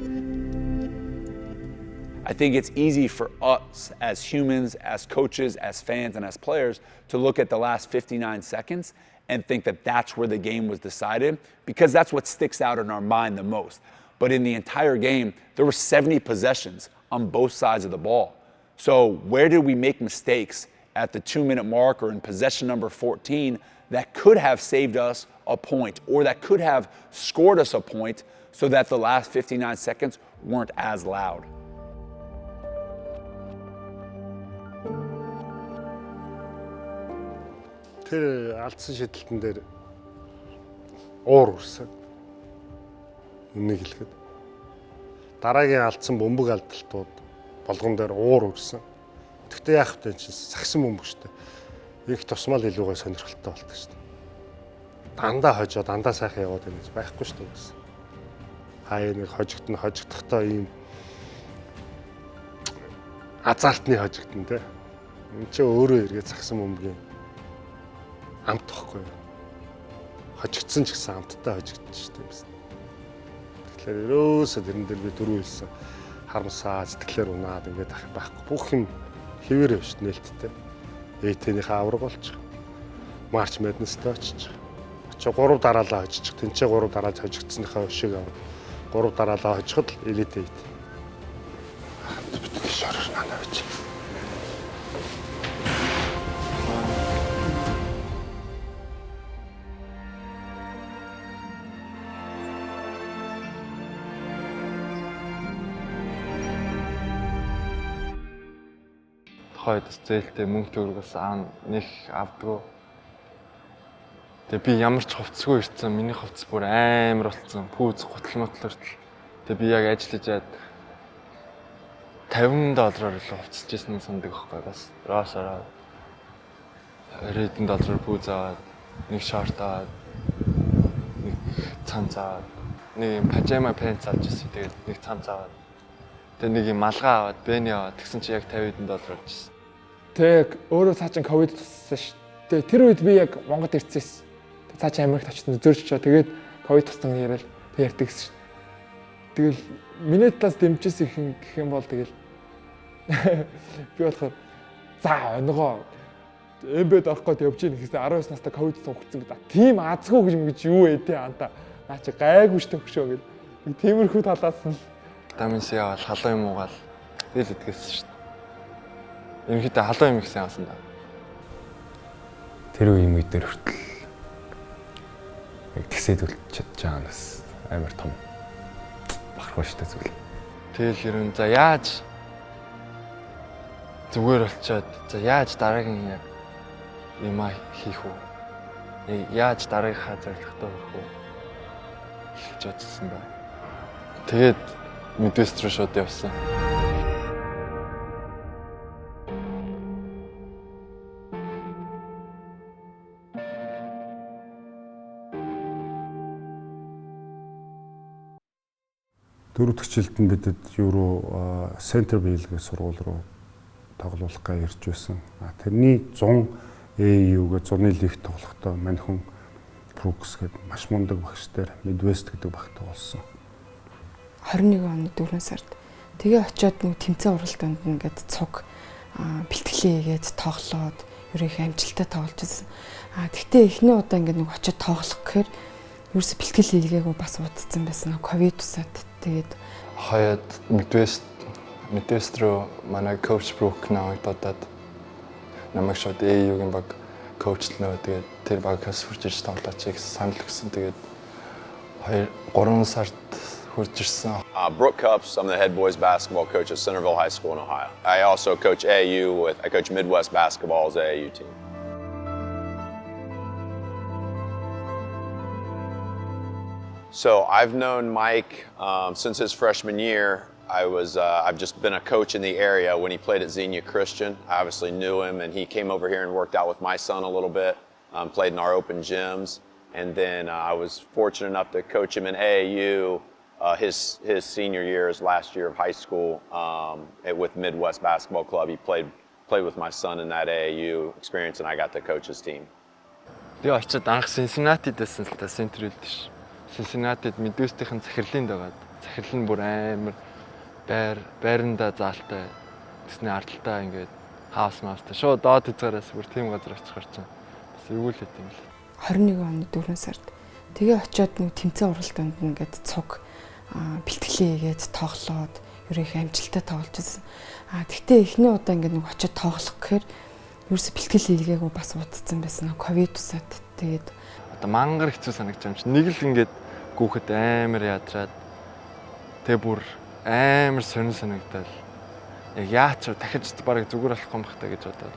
I think it's easy for us as humans, as coaches, as fans, and as players to look at the last 59 seconds and think that that's where the game was decided, because that's what sticks out in our mind the most. But in the entire game, there were 70 possessions on both sides of the ball. So where did we make mistakes at the 2-minute mark or in possession number 14 that could have saved us a point or that could have scored us a point so that the last 59 seconds weren't as loud? Тэр алдсан шийдэлтэн дээр уур үрсэн. Үнийг хэлэхэд дараагийн алдсан бөмбөг алдалтууд болгон дээр уур үрсэн. Гэхдээ яах вэ чинь сагсан бөмбөг шүү дээ. Их тусмал илүүгээ сонирхолтой болдог шүү дээ. Дандаа хожоо, дандаа сайхан яваад байна гэж байхгүй шүү дээ. Хаяа нэг хожигдохдоо ийм азартны хожигдно те. Энд чи өөрөө эргээд сагсан бөмбөгийн амт واخгүй. Хожигдсан ч гэсэн амттай хожигдсон шүү дээ. Тэгэхээр ерөөсөө тэрэн дээр би дөрөв хэлсэн. Харамсаа, сэтгэлээр унаад ингээд ах байхгүй. Бүх юм хэвээр биш нээлттэй. ЭТ-ийн авраг болчих. Марч Мэднэстэй очиж. Очиж 3 дараалал хожиж. Тэнцээ 3 дараалал хожигдсныхаа өшиг аваад 3 дараалал хожиход л элит ээт. Бид шорор манаа гэж. Хойд зээлтэй мөнгө төгрөгөөс нэг авдгаа. Тэгээ би ямар ч хувцсгүй ирсэн. Миний хувцс бүр амар болцсон. Пүүз гутал мотлорт. Тэгээ би яг ажиллаж яад $50 л хувцсаж ирсэн сандаг байхгүй бас. Росороо $20 пүүз аваад, нэг шорт аваад, нэг цамц аваад, нэг пажама пант авч ирсэн. Тэгээд нэг цамц аваад. Тэгээ нэг юм малгай аваад, бэни аваад тэгсэн чи яг $50 авчихсан. Тэг өөрөө цаа чин ковид туссан ш. Тэг тэр үед би яг Монгод ирчихсэн. Тэг цаа чин Америкт очсон зөрж чаа. Тэгээд ковид туссан яриад тэг ярьдаг ш. Тэгэл миний талаас дэмжижсэн гэх юм бол тэгэл би болохоор за өнгөө эмбэд орох гээд явж ийн гэсэн 19 настай ковид суугцсан гэдэг. Тийм азгүй гэж юу ээ те анда. Наа чи гайгүй штэ хөшөө гэдэг. Тиймэрхүү талаас нь витамин С авал халуун юм уугаал тэгэл идгээсэн ш. Ерөнхийдөө халуун юм их сайн авсан да. Тэр үеийн үед дээр хүртэл яг тэгсээд үлдчихэж байгаа нь бас амар том бахархуу штэ зүйл. Тэгэл ерөн за яаж зүгээр болчоод за яаж дараагийн яг юм хийх үү? Яаж дараагийнхаа зорилготой хүрэх үү? Хэлж бодсон ба. Тэгээд Midwest руу шууд явсан. Дөрөв дэх жилдээ бидэд Euro Centerville гэх сургууль руу тоглох гэж ирж байсан. Тэрний 100 AU гэх зуны лигт тоглохдоо мань хүн Brooks гэдэг маш мундаг багш дээр Midwest гэдэг багт болсон. 21 оны 4 сард. Тэгээ очиод нэг тэмцээн уралдаанд ингээд цуг бэлтгэлээ хийгээд тоглоод ерөнхий амжилттай тоглож байсан. Тэгтээ эхний удаа ингээд нэг очиод тоглох гэхээр ерөөсө бэлтгэл хийгээгүй бас удацсан байсан. Ковид усаад тэгээд хаяад Midwest Мэдээст рүү манай coach Brooke намайг дуудаад намайг шууд AU-гийн баг коучлноо. Тэгээд тэр багаас хурж ирж тоглооч гэсэн санал өгсөн. Тэгээд 2-3 сард хурж ирсэн. Brooke Cups, I'm the head boys basketball coach at Centerville High School in Ohio. I also coach AAU I coach Midwest Basketball's AAU team. So I've known Mike since his freshman year. I've just been a coach in the area when he played at Xenia Christian. I obviously knew him, and he came over here and worked out with my son a little bit, played in our open gyms. And then I was fortunate enough to coach him in AAU his senior year, his last year of high school with Midwest Basketball Club. He played with my son in that AAU experience, and I got to coach his team. Би очиод анх Cincinnati дэсэн л та центр үлдэж. Cincinnati-д Midwest-ийн захирлын дагаад. Захирал нь бүр амар байранда заалтай тэсний ардталтаа ингээд хаус маастай шууд доод хязгаараас бүр тийм газар очих гарч байна. Бас эвгүүлээд юм л. 21 оны 4 сард тэгээ очиод нэг тэмцээн уралдаанд ингээд цуг бэлтгэлээ хийгээд тоглоод ерөнхий амжилттай тоглож байсан. Тэгтээ эхний удаа ингээд нэг очиод тоглох гэхээр ерөөсө бэлтгэл хийгээгүй бас удацсан байсан. Ковид усаад тэгээд одоо мангар хэцүү санагдаж юм чи нэг л ингээд гүөхэд амар ядраад тэгээ бүр амар сонир санагдал. Яг яач дахиж бараг зүгээр болох юм бах та гэж бодоод.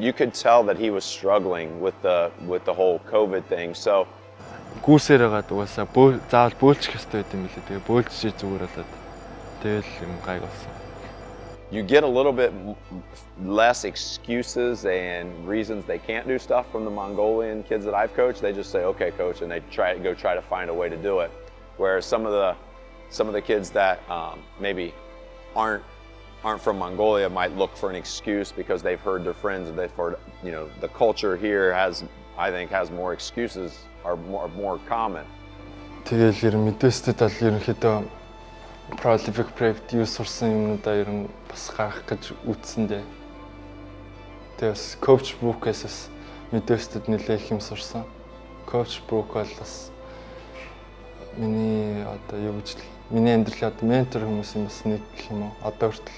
You could tell that he was struggling with the whole COVID thing. So гүүсээр байгаад угаасаа заавал бөөлчих хэрэгтэй байт юм билээ. Тэгээ бөөлчих зүгээр болоод тэгэл юм гайг болсон. You get a little bit less excuses and reasons they can't do stuff from the Mongolian kids that I've coached. They just say, "Okay, coach," and they try to find a way to do it. Whereas some of the kids that maybe aren't from Mongolia might look for an excuse because they've heard their friends and they've heard, the culture here has more excuses, are more common. Тэгэл ер нь Midwest-д бол ерөнхийдөө prolific practice сурсан юмнуудаа ер нь бас гарах гэж үзсэндээ. Тэгээс coach Brooke-ээс Midwest-д нэлээх юм сурсан. Coach Brooke бол бас миний амьдралын ментор хүмүүс юм бас нэг юм уу одоо хүртэл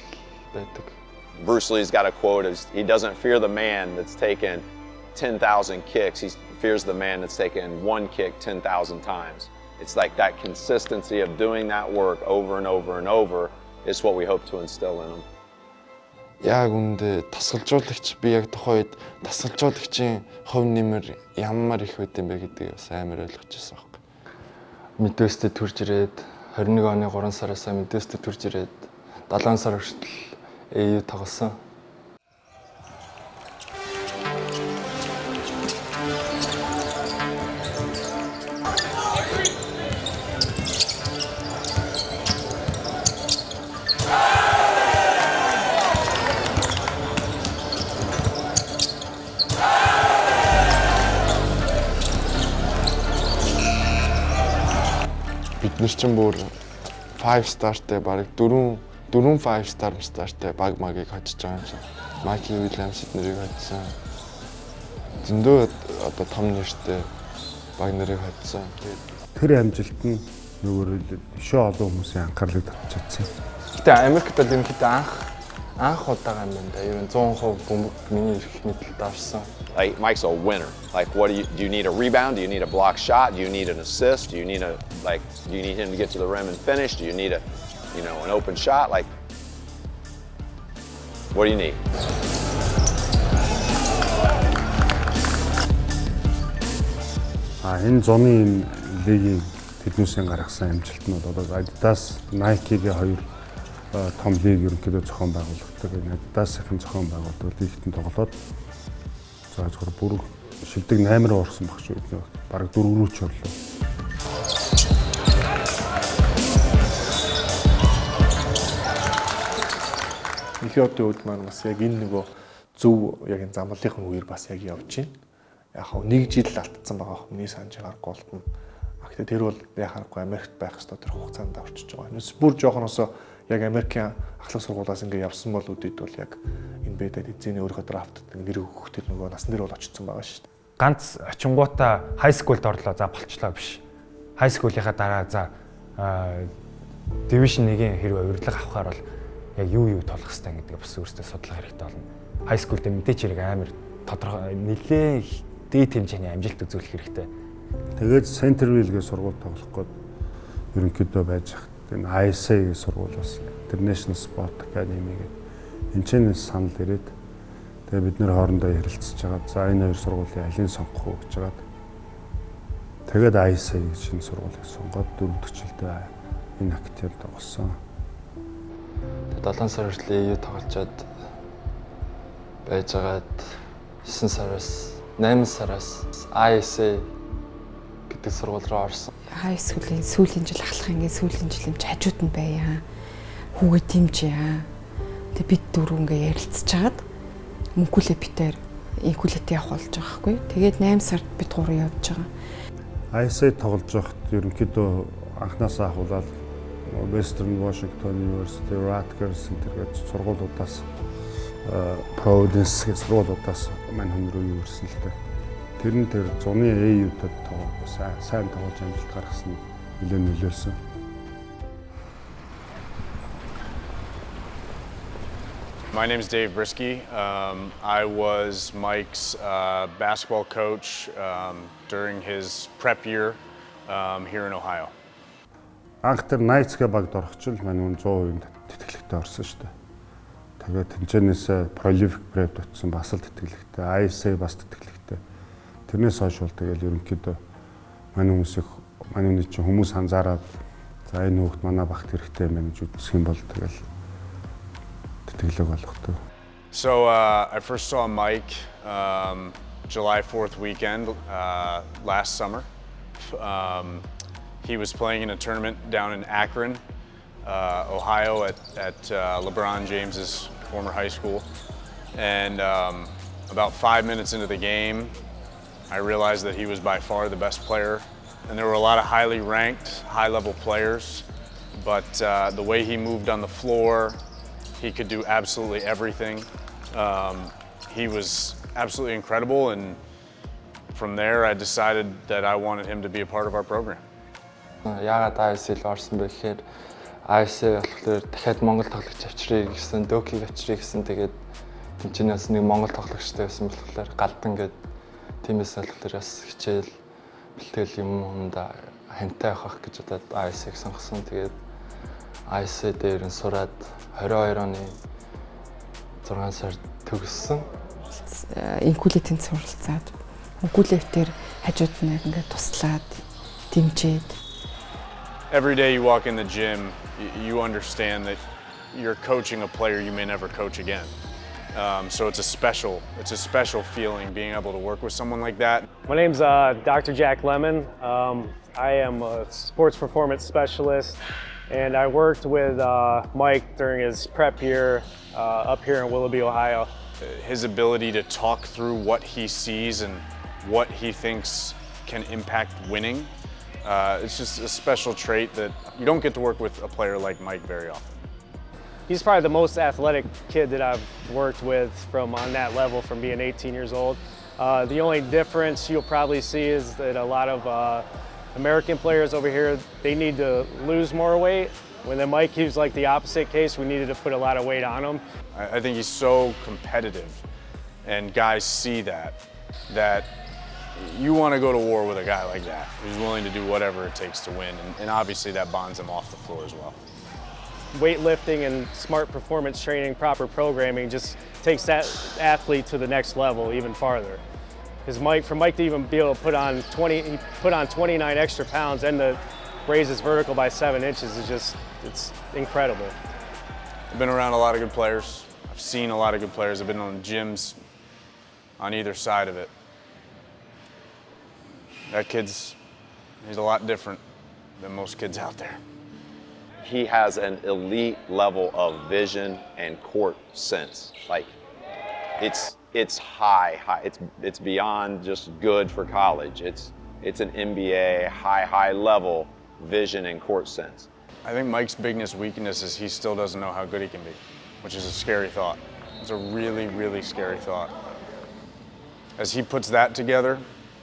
байдаг. Bruce Lee's got a quote of, he doesn't fear the man that's taken 10,000 kicks, he fears the man that's taken one kick 10,000 times. It's like that consistency of doing that work over and over and over is what we hope to instill in them. Яг үндэ тасгалжуулагч би яг тухайн үед тасгалжуулагчийн хувь нэмэр ямар их байд юм бэ гэдгийг бас амар ойлгож байсан байхгүй. Midwest-д төрж ирээд 21 оны 3 сараас Midwest-д төрж ирээд 7 сар хүртэл AU тоглосон. Бид нар ч бүр 5 starтай бараг 4 5 starтай баг магийг хочж байгаа юм шиг. Майкл Уильямс эднэрийг хоцсон. Зөндөө одоо том нэртэй баг нарыг хоцсон. Тэр амжилт нь нөгөө шоо олон хүмүүсийн анхаарлыг татчихсан. Гэтэ Америкт бол ерөнхийдөө анх удаага юм байна да. Ер нь 100% бөмбөг миний ирэх мэдлэлд авсан. Like Mike's a winner. Like do you need a rebound? Do you need a block shot? Do you need an assist? Do you need him to get to the rim and finish? Do you need an open shot? Like, what do you need? Энэ зуны лигийн тэднүүсийн гаргасан амжилт нь бол Adidas, Nike-гийн хоёр том лиг ерөнхийдөө зохион байгуулагддаг. Adidas-ийн зохион байгуулалт лигтэн тоглоод зөвхөн бүр шилдэг 8-аар орсон баг шүү дээ. Бараг 4 рүү ч орлоо. Эхиопийн үед маань бас яг энэ нөгөө зөв яг энэ замлалынхын үеэр бас яг явж байна. Яг хав нэг жил алдсан байгаа хүмүүс санаж байгаагүй болтно. Гэхдээ тэр бол яхахгүй Америкт байх ёстой тэр хугацаанд орчиж байгаа. Нүс бүр жоохносоо яг Америкийн ахлах сургуулиас ингээ явсан бол үдээд бол яг энэ бэдэд эзэний өөрийнхөө драфт нэр өгөх тэр нөгөө насны дээр бол очсон байгаа шүү дээ. Ганц очингуудаа high school-д орлоо. За болчлоо биш. High school-ийнхаа дараа за Division 1-ийн хэрэг урилга авахаар бол яг юу толох хэрэгтэй гэдгийг бас өөртөө судлах хэрэгтэй болно. High school дээр мэдээч хэрэг амар тодорхой нэлээд дээд хэмжээний амжилт үзүүлэх хэрэгтэй. Тэгээд Centerville-гээ сургууль тоглох гээд ерөнхийдөө байж хат. Энэ ISA-гийн сургууль бас International Sport Academy гэдэг энэчнээс санал ирээд тэгээд бид нэр хоорондоо ярилцж байгаа. За энэ хоёр сургуулийн алийг сонгох уу гэж байгаа. Тэгээд ISA шинэ сургуулийг сонгоод 4 дахь жилдээ энэ актив тоглосон. Тэгээд 7 сар хүртэл EU тоглолцоод байжгаад 9 сараас 8 сараас ISA гэдэг сургууль руу орсон. High school-ийн сүүлийн жил ахлах ингээ сүүлийн жилийн хажууд нь байя. Хүүгээ дэмжээ. Тэгээ бид дөрөв ингээ ярилцж хагаад мөнгөлөө битээр инкулэт явах болж байгаа хгүй. Тэгээд 8 сард бид гурав явж байгаа. ISA тоглож байхад ерөнхийдөө анхнаасаа ахуулаад Western Washington University, Rutgers гэдэг сургуулиудаас Providence гэх сургуулиудаас мань хүн рүү ирсэн л дээ. Тэр зуны AU-тад сайн тоглож амжилт гаргасан нэлээд нөлөөлсөн. My name is Dave Brisky. I was Mike's basketball coach during his prep year here in Ohio. Анх тэр Knights-гээ багт орохчил мань хүн 100% тэтгэлэгтэй орсон шүү дээ. Тэгээд тэнцэнээс Prolific Prep дотсон бас л тэтгэлэгтэй, ISA бас тэтгэлэгтэй. Тэрнээс хойш бол тэгэл ерөнхийдөө манай чинь хүмүүс анзаараад за энэ хүүхд манай багт хэрэгтэй юм гэж үзэх юм бол тэгэл тэтгэлэг болгохтой. So I first saw Mike July 4th weekend last summer. He was playing in a tournament down in Akron, Ohio at LeBron James's former high school. And about 5 minutes into the game, I realized that he was by far the best player. And there were a lot of highly ranked, high-level players, but the way he moved on the floor, he could do absolutely everything. He was absolutely incredible, and from there I decided that I wanted him to be a part of our program. Яагаад ISA-д орсон бэ гэхээр ISA болохоор дахиад Монгол тоглогч авчрыг гэсэн, Дөөкийг авчрыг гэсэн тэгээд тэнцэнээс нэг Монгол тоглогчтой байсан болохоор галдан гээд тиймээс болохоор бас хичээл бэлтгэл юмда хантай авах гэж удаад ISA-г сонгосон. Тэгээд ISA дээр нь сураад 22 оны 6 сард төгссөн. Инкулэтийн суралцаад инкулэтээр хажууд нь ингээд туслаад дэмжээд. Every day you walk in the gym, you understand that you're coaching a player you may never coach again. So it's a special feeling being able to work with someone like that. My name's Dr. Jack Lemon. I am a sports performance specialist, and I worked with Mike during his prep year up here in Willoughby, Ohio. His ability to talk through what he sees and what he thinks can impact winning. It's just a special trait that you don't get to work with a player like Mike very often. He's probably the most athletic kid that I've worked with from on that level from being 18 years old. The only difference you'll probably see is that a lot of American players over here, they need to lose more weight. When then Mike, he was like the opposite case. We needed to put a lot of weight on him. I think he's so competitive, and guys see that you want to go to war with a guy like that who's willing to do whatever it takes to win, and obviously that bonds him off the floor as well. Weightlifting and smart performance training, proper programming just takes that athlete to the next level even farther. Because for Mike to even be able to put on 29 extra pounds and to raise his vertical by 7 inches is it's incredible. I've been around a lot of good players. I've seen a lot of good players. I've been on gyms on either side of it. That he's a lot different than most kids out there. He has an elite level of vision and court sense. Like, it's high. It's beyond just good for college. It's an NBA high level vision and court sense. I think Mike's biggest weakness is he still doesn't know how good he can be, which is a scary thought. It's a really, really scary thought. As he puts that together,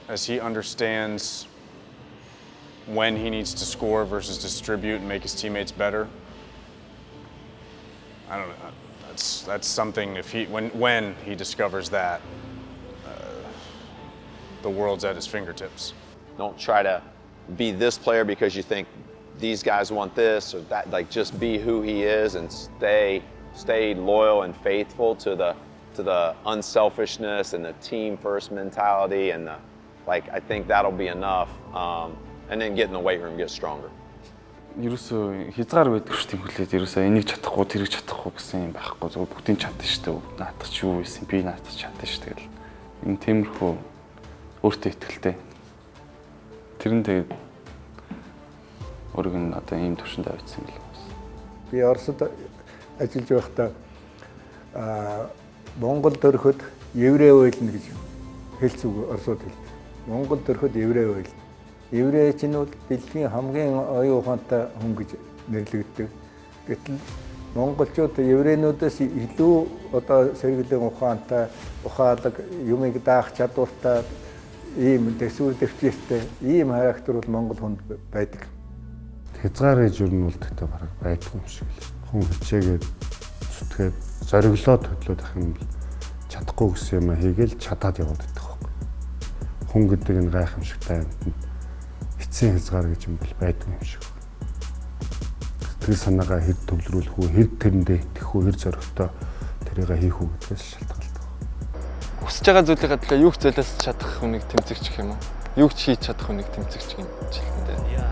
as he understands when he needs to score versus distribute and make his teammates better. I don't know. That's something. If when he discovers that, the world's at his fingertips. Don't try to be this player because you think these guys want this or that. Like, just be who he is and stay loyal and faithful to the unselfishness and the team first mentality and I think that'll be enough. And then get in the weight room, get stronger. Ерөөсөө хязгаар байдаг шүү дээ хүлээд ерөөсөө энийг чадахгүй тэрийг чадахгүй гэсэн юм байхгүй зөв бүгдийг чадна шүү дээ. Наадах ч юу байсан би наадах чадна шүү дээ. Энэ тиймэрхүү өөртөө итгэлтэй. Тэр нь тэгээд өөрийг нь одоо ийм төвшөнд авчихсан юм л байна. Би Оросд ажиллаж байхдаа Монголд өрхөд еврей байлна гэж хэлц үг Оросод хэлдэг. Монголд өрхөд еврей байлна. Еврей чинь бол дэлхийн хамгийн оюун ухаантай хүн гэж нэрлэгддэг. Гэтэл монголчууд еврейнүүдээс илүү одоо сэргэлэн ухаантай, ухаалаг, юмыг даах чадвартай, ийм төсвөр төвчээртэй ийм характер бол монгол хүнд байдаг. Хязгаар ээж юу нь бол тэгтээ бараг байдгүй юм шиг л. Хүн хичээгээд зүтгээд зориглоод хөдлөөд ах юм бол чадахгүй гэсэн юм хийгээл чадаад яваад идэх байхгүй. Хүн гэдэг энэ гайхамшигтай юмд эцсийн хязгаар гэж юм бол байдгүй юм шиг. Тэр санаагаа хэд төвлөрүүлэх үү, хэд тэрэндээ итгэх үү, хэд зоригтой тэрийг хийх үү гэдгээс шалтгаалдаг. Хүсэж байгаа зүйлийнхаа төлөө юу ч золиос чадах хүнийг тэмцэгч гэх юм уу? Юу ч хийж чадах хүнийг тэмцэгч гэх юм жилхэндээ.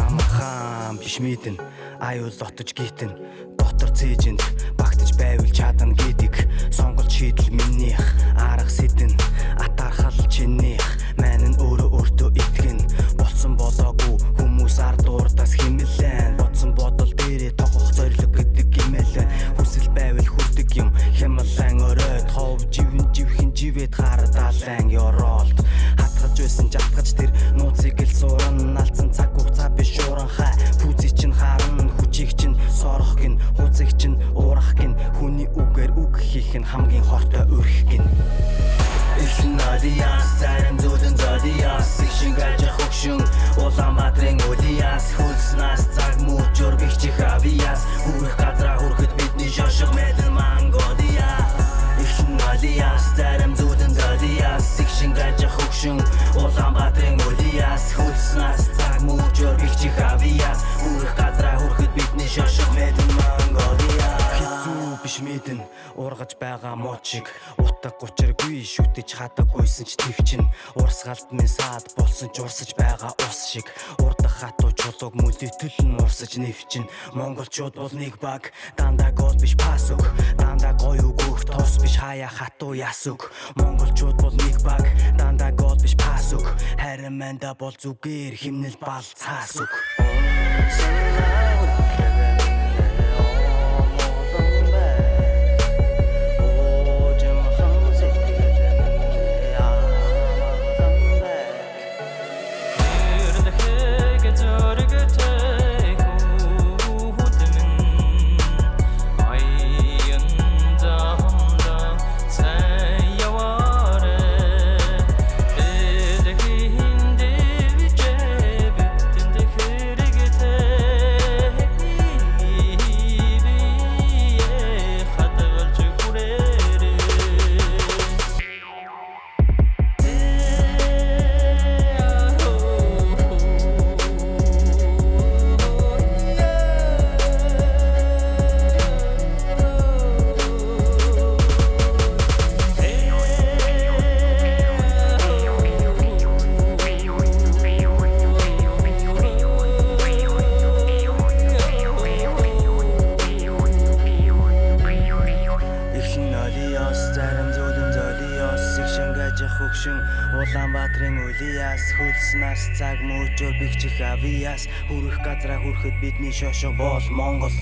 Амархан биш мэдэн, аюул дотож гитэн, дотор цээжинд багтаж байвал чадна гэдэг. Сонголт шийдэл минийх, арга сэдэн, атархал чинийх, маань өөрөө итгэн. Болсон болоогүй хүмүүс ард урдаас химэлэн, бодсон бодол дээрээ тогох зориг гэдэг гимэлэн. Хүсэл байвал хүрдэг юм хямлан өрөөд, хов живхэн живэд харадаалан ёроолт. Хатгаж байсан жатгаж тэр нууцыг л суурн, алдсан цаг хугацаа биш уранхай. Пүзий чин харан, хүчийг чин сорох гин, хуцыг чин уурах гин, хүний үгээр үг хийх нь хамгийн хортой өрх гин. Ихлэн алиас, зарим зүудэн зодиас, их шингаж хөгшин, Улаанбаатарын улиас, хөлснаас цаг мөчөр бихчих авиас, хүрэх газраа хүрэхэд бидний шошго мэдэн мангодиа. Ихлэн алиас, зарим зүудэн зодиас, их шингаж хөгшин, Улаанбаатарын улиас, хөлснаас цаг мөчөр бихчих авиас, хүрэх газраа хүрэхэд бидний шошго мэдэн мангодиа. Биш мэдэн ургаж байгаа мочиг утга гучиргүй шүтэж хадаггүйсэн ч твчин урсгалт минь саад болсон ч урсаж байгаа ус шиг урдах хатуу чулууг мөлөтөл нь урсаж нэвчин монголчууд бол нэг баг дандаа гол биш пас өг дандаа гоё өгөх тос биш хаяа хатуу яс өг монголчууд бол нэг баг дандаа гол биш пас өг харин манда бол зүгээр химнэл бал цаас өг. Улаанбаатарын улиас хөлснаас цаг мөчөр бихчих авиас хүрэх газраа хүрэхэд бидний шошго бол Монгол.